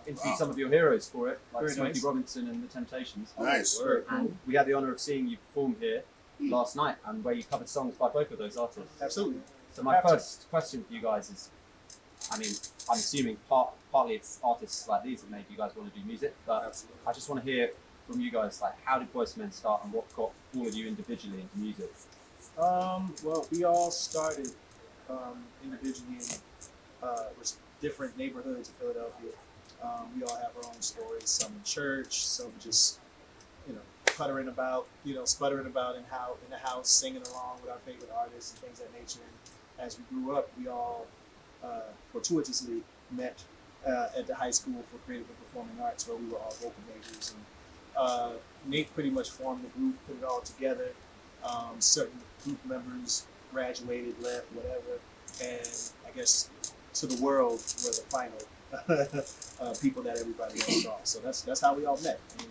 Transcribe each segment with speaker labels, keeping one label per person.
Speaker 1: interviewed some of your heroes for it, like
Speaker 2: Very
Speaker 1: Smokey
Speaker 2: nice.
Speaker 1: Robinson and the Temptations.
Speaker 3: Nice.
Speaker 1: And we had the honour of seeing you perform here last night, and where you covered songs by both of those artists.
Speaker 2: Absolutely.
Speaker 1: So my first question for you guys is, I mean, I'm assuming partly it's artists like these that made you guys want to do music, but
Speaker 2: Absolutely.
Speaker 1: I just want to hear from you guys, like, how did Boyz II Men start, and what got all of you individually into music?
Speaker 2: Well, we all started individually in different neighborhoods of Philadelphia. We all have our own stories. Some in church, some just sputtering about in the house, singing along with our favorite artists and things of that nature. And as we grew up, we all fortuitously met at the high school for creative and performing arts, where we were all vocal majors. And Nate pretty much formed the group, put it all together. Certain group members graduated, left, whatever, and I guess to the world were the final people that everybody else saw. So that's how we all met, and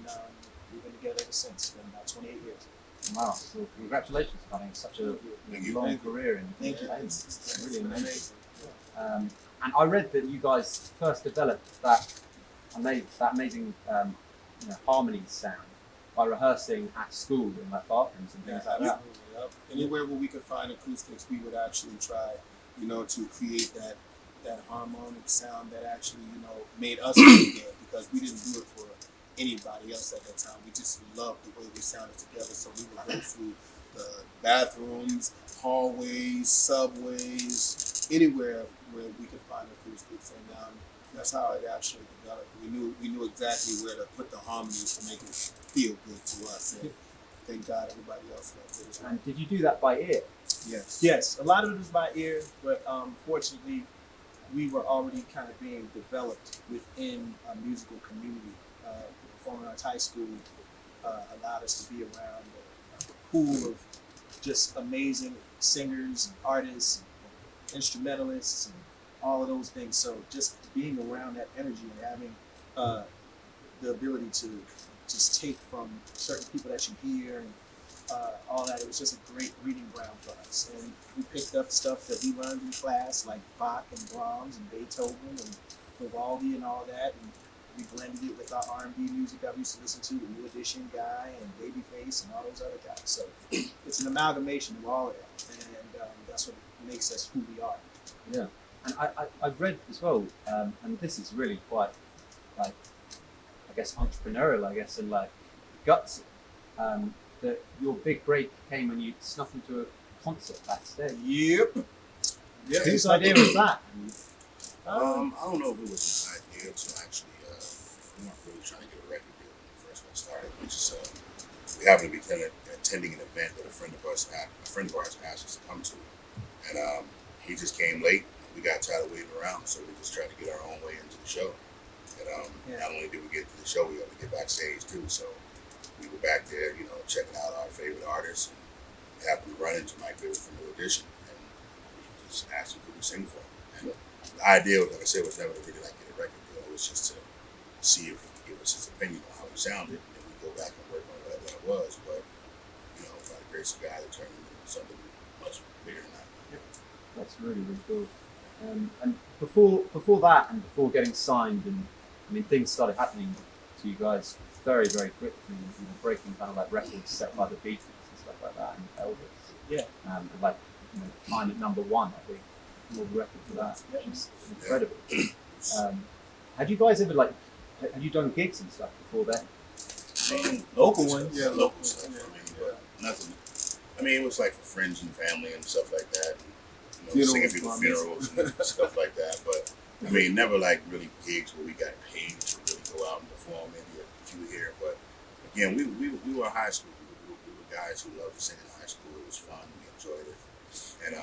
Speaker 2: we've been together ever since. It's been about 28 years.
Speaker 1: Wow, well, congratulations on having such a long career in
Speaker 2: Thank you.
Speaker 1: It's really amazing. And I read that you guys first developed that amazing harmonies sound by rehearsing at school in like bathrooms and things like that.
Speaker 4: Yep. Anywhere where we could find acoustics, we would actually try, to create that harmonic sound that actually, made us feel good, because we didn't do it for anybody else at that time. We just loved the way we sounded together. So we would go through the bathrooms, hallways, subways, anywhere where we could find acoustics, and that's how it actually developed. We knew exactly where to put the harmonies to make it feel good to us, and thank God everybody else loved it as well.
Speaker 1: And did you do that by ear?
Speaker 2: Yes, a lot of it was by ear, but fortunately, we were already kind of being developed within a musical community. The Performing Arts High School allowed us to be around a pool of just amazing singers, artists, instrumentalists, and all of those things. So just being around that energy and having the ability to just take from certain people that you hear and all that, it was just a great reading ground for us. And we picked up stuff that we learned in class, like Bach and Brahms and Beethoven and Vivaldi and all that, and we blended it with our R&B music that we used to listen to, the New Edition guy and Babyface and all those other guys. So it's an amalgamation of all of that, and that's what makes us who we are.
Speaker 1: Yeah. And I read as well, and this is really quite, like, I guess entrepreneurial, and like gutsy, that your big break came when you snuck into a concert backstage.
Speaker 2: Yep.
Speaker 1: Whose idea was that?
Speaker 3: I don't know if it was an idea to actually, we weren't really trying to get a record deal when we first got started. We just, we happened to be attending an event that a friend of ours asked us to come to. And he just came late. We got tired of waiting around, so we just tried to get our own way into the show. And not only did we get to the show, we had to get backstage too. So we were back there, checking out our favorite artists, and we happened to run into my favorite from New Edition, and we just asked him could we sing for him. And the idea was, like I said, was never to really like get a record deal. It was just to see if he could give us his opinion on how we sounded, and then we go back and work on whatever that was. But by the grace of God, it turned into something much bigger than that.
Speaker 1: That's really, really cool. And before that, and before getting signed, and things started happening to you guys very, very quickly. Breaking kind of like records set by the Beatles and stuff like that, and Elvis.
Speaker 2: Yeah.
Speaker 1: And like time at number one, I think, world record for that, which is incredible. Had you guys ever have you done gigs and stuff before then?
Speaker 2: Local ones.
Speaker 3: Yeah, local stuff. But nothing. It was like for friends and family and stuff like that. And, singing people's funerals and stuff like that. But never like really gigs where we got paid to really go out and perform. Maybe a few here, but again, we were high school. We were guys who loved to sing in high school. It was fun. We enjoyed it. And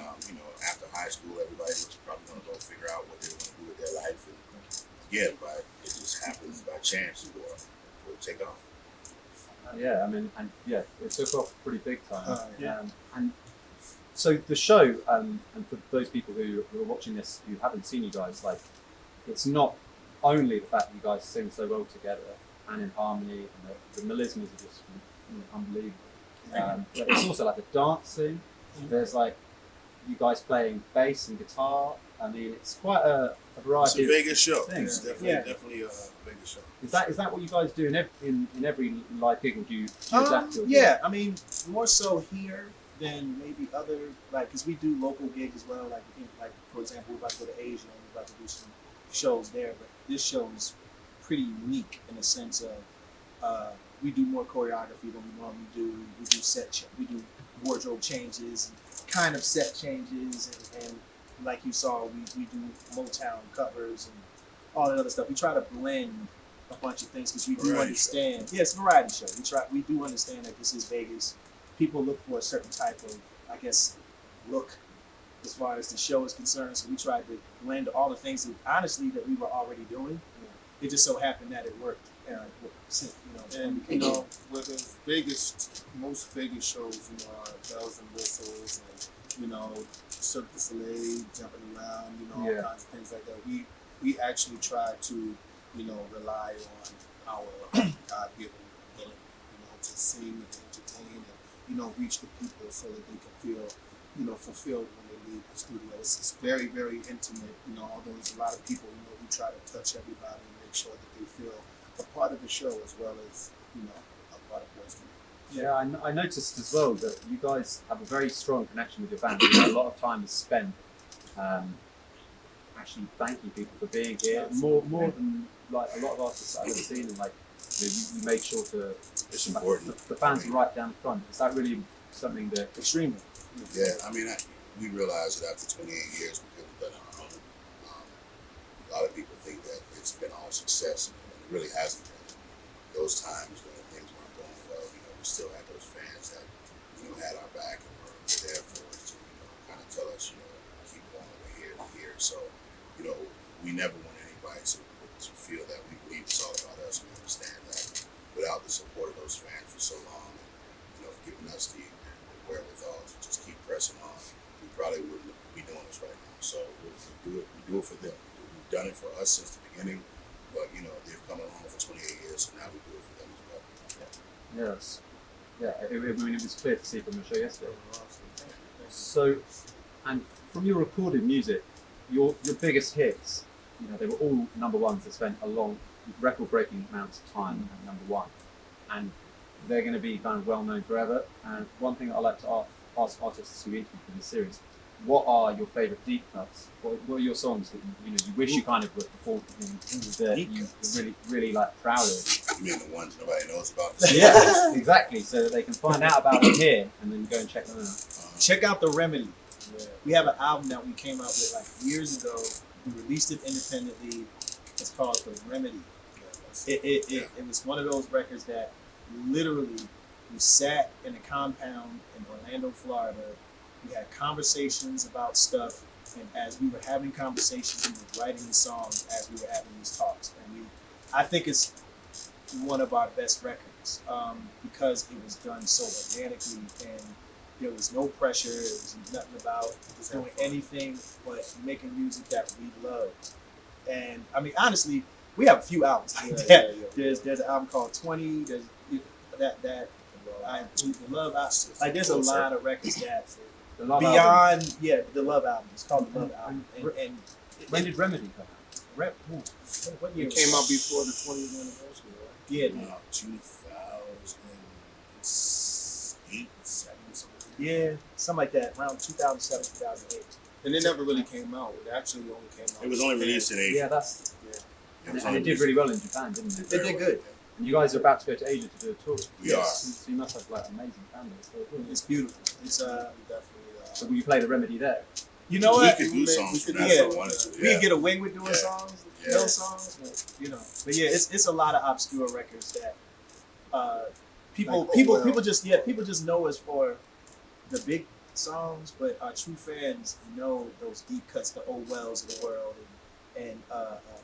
Speaker 3: after high school, everybody was probably going to go figure out what they were going to do with their life. And again, but it just happened by chance for it to take off.
Speaker 1: It took off pretty big time. And so the show, and for those people who are watching this who haven't seen you guys, it's not only the fact that you guys sing so well together and in harmony, and the melismas are just unbelievable. But it's also like the dancing. There's you guys playing bass and guitar. I mean, it's quite a
Speaker 3: It's
Speaker 1: variety
Speaker 3: a Vegas show.
Speaker 1: things.
Speaker 3: It's
Speaker 2: Yeah.
Speaker 3: definitely a Vegas show.
Speaker 1: Is that what you guys do in every live gig? Or do you adapt to it?
Speaker 2: Yeah, I mean, more so here than maybe other, like, because we do local gigs as well. Like for example, we're about to go to Asia and we're about to do some shows there. But this show is pretty unique in the sense of we do more choreography than we normally do. We do we do wardrobe changes, kind of set changes, and like you saw, we do Motown covers and all that other stuff. We try to blend a bunch of things because we do
Speaker 3: Variety
Speaker 2: understand. Yeah, it's a variety show. We do understand that this is Vegas. People look for a certain type of, I guess, look as far as the show is concerned. So we tried to blend all the things that honestly that we were already doing. It just so happened that it worked.
Speaker 4: And you know, whether it's Vegas, most Vegas shows, you know, are bells and whistles, and you know, Cirque du Soleil, jumping around, you know, all kinds of things like that. We actually try to, you know, rely on our God-given ability, you know, to sing and entertain and, you know, reach the people so that they can feel, you know, fulfilled when they leave the studio. It's very, very intimate, you know, although there's a lot of people, you know, we try to touch everybody and make sure that they feel a part of the show as well as, you know, a part of Boyz II Men.
Speaker 1: Yeah, I noticed as well that you guys have a very strong connection with your fans. You know, a lot of time is spent actually thanking people for being here, more than like a lot of artists I've ever seen. And like, you know, you made sure to.
Speaker 3: It's important.
Speaker 1: The fans are right down the front. Is that really something that
Speaker 2: Extremely.
Speaker 3: Yeah, I mean, we realized that after 28 years, we could have done it on our own. A lot of people think that it's been all success, and it really hasn't been. Those times when things weren't going well, you know, we still had those fans that, you know, had our back and were there for us to, you know, kind of tell us, you know, keep going, we're here, we're here. So, you know, we never want anybody to feel that we believe it's all about us. We understand that without the support of those fans for so long, and, you know, giving us the wherewithal to just keep pressing on, we probably wouldn't be doing this right now. So we do it for them. We've done it for us since the beginning, but you know, they've come along for 28 years, so now we do it for them as well.
Speaker 1: yes, yeah. I mean, it was clear to see from the show yesterday. So, and from your recorded music, your biggest hits, you know, they were all number ones. They spent a long, record-breaking amounts of time at number one, and they're going to be kind of well known forever. And one thing I like to ask artists who interview for this series: what are your favourite deep cuts? What are your songs that you wish you kind of were performing that you're really like proud of?
Speaker 3: You mean the ones nobody knows about?
Speaker 1: Yeah, exactly. So that they can find out about them here and then go and check them out.
Speaker 2: Check out The Remedy. We have an album that we came out with like years ago. We released it independently. It's called The Remedy. It was one of those records that literally we sat in a compound in Orlando, Florida. We had conversations about stuff, and as we were having conversations, we were writing the songs as we were having these talks. And I think it's one of our best records because it was done so organically, and there was no pressure. It was nothing about doing anything but making music that we loved. And I mean, honestly, we have a few albums like that. Yeah. There's an album called 20. There's the Love album. Like there's a lot of records that beyond the Love album. It's called the Love album. And
Speaker 1: when did Remedy come out?
Speaker 2: What year?
Speaker 4: It came out before the 20th anniversary, right?
Speaker 2: Yeah.
Speaker 3: 2008, 7, something.
Speaker 2: Yeah, something like that. Around 2007, 2008.
Speaker 4: And it never really came out. It actually only came out.
Speaker 3: It was only released in Asia.
Speaker 1: Yeah, that's.
Speaker 3: It was
Speaker 1: And
Speaker 3: only
Speaker 1: it did really well in Japan, didn't it?
Speaker 2: They did good.
Speaker 1: And you guys are about to go to Asia to do a tour.
Speaker 3: We are.
Speaker 1: So you must have like amazing fan base.
Speaker 2: It's beautiful. It's
Speaker 4: definitely.
Speaker 1: So will you play the Remedy there?
Speaker 2: You know
Speaker 3: We
Speaker 2: what?
Speaker 3: could do songs from that
Speaker 2: yeah.
Speaker 3: if we wanted to.
Speaker 2: We
Speaker 3: Yeah.
Speaker 2: could get away with doing
Speaker 3: Yeah.
Speaker 2: songs,
Speaker 3: Yeah.
Speaker 2: no songs, but yeah, it's a lot of obscure records that people just know us for the big songs, but our true fans know those deep cuts, the old wells of the world, and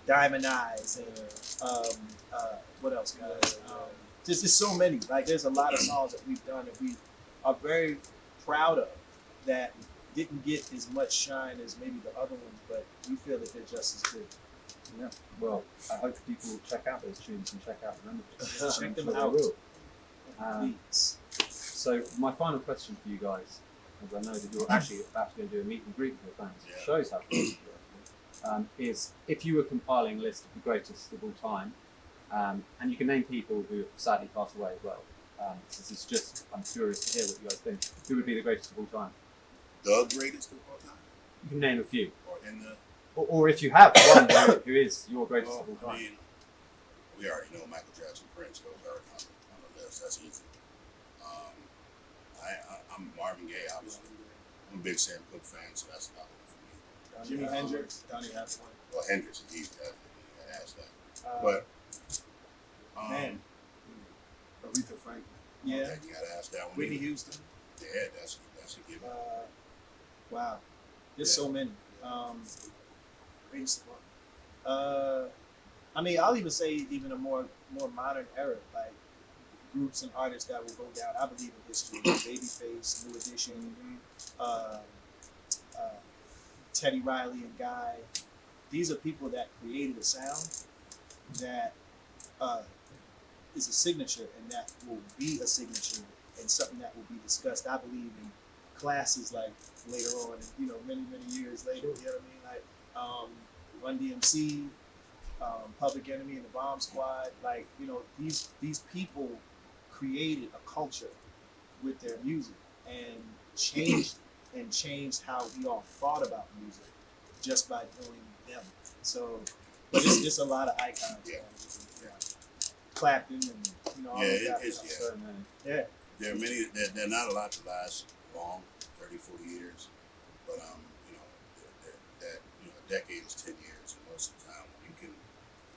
Speaker 2: Diamond Eyes, and what else, guys? Just so many. Like there's a lot of songs that we've done that we are very proud of that didn't get as much shine as maybe the other ones, but we feel that they're just as good.
Speaker 1: Yeah. Well, I hope people will check out those tunes and check out the Remedy.
Speaker 2: Check
Speaker 1: I'm
Speaker 2: them
Speaker 1: sure they
Speaker 2: out.
Speaker 1: will.
Speaker 2: Please.
Speaker 1: So my final question for you guys, as I know that you're actually about to go and do a meet and greet with your fans,
Speaker 3: Yeah.
Speaker 1: shows how close you are. is if you were compiling a list of the greatest of all time, and you can name people who have sadly passed away as well. This is just, I'm curious to hear what you guys think. Who would be the greatest of all time?
Speaker 3: The greatest of all time?
Speaker 1: You can name a few.
Speaker 3: Or in the...
Speaker 1: Or if you have one who is your greatest of all time.
Speaker 3: I mean, we already know Michael Jackson, Prince, those are on the list. That's easy. I'm Marvin Gaye, obviously. I'm a big Sam Cooke fan, so that's not one for me.
Speaker 2: Jimi Hendrix, Donny Hathaway.
Speaker 3: Well, Hendrix, he's got to ask that. But
Speaker 2: man,
Speaker 4: Aretha Franklin.
Speaker 2: yeah,
Speaker 3: okay, you got to ask that one.
Speaker 2: Whitney Houston.
Speaker 3: Yeah, that's a given.
Speaker 2: Wow, there's so many.
Speaker 4: Greatest of all.
Speaker 2: I mean, I'll even say even a more modern era, like groups and artists that will go down. I believe in history. Babyface, New Edition, Teddy Riley and Guy. These are people that created a sound that is a signature, and that will be a signature and something that will be discussed. I believe in classes like later on, many years later. You know what I mean? Like Run DMC, Public Enemy, and the Bomb Squad. Like these people created a culture with their music and changed how we all thought about music just by doing them. So, but it's a lot of icons.
Speaker 3: Yeah.
Speaker 2: Clapton and all
Speaker 3: Yeah,
Speaker 2: that.
Speaker 3: it's
Speaker 2: So, yeah.
Speaker 3: There are many. They're not a lot to last long, 30, 40 years. But a decade is 10 years, and most of the time, when you can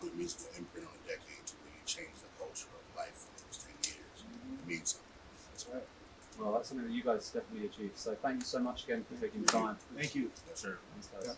Speaker 3: put a musical imprint on a decade to where you change the culture of life for those 10 years, it means something.
Speaker 2: That's right.
Speaker 1: Well, that's something that you guys definitely achieved. So thank you so much again for taking the time.
Speaker 2: Thank you.
Speaker 3: Yes, sir.
Speaker 1: Thanks, guys.
Speaker 2: Yeah.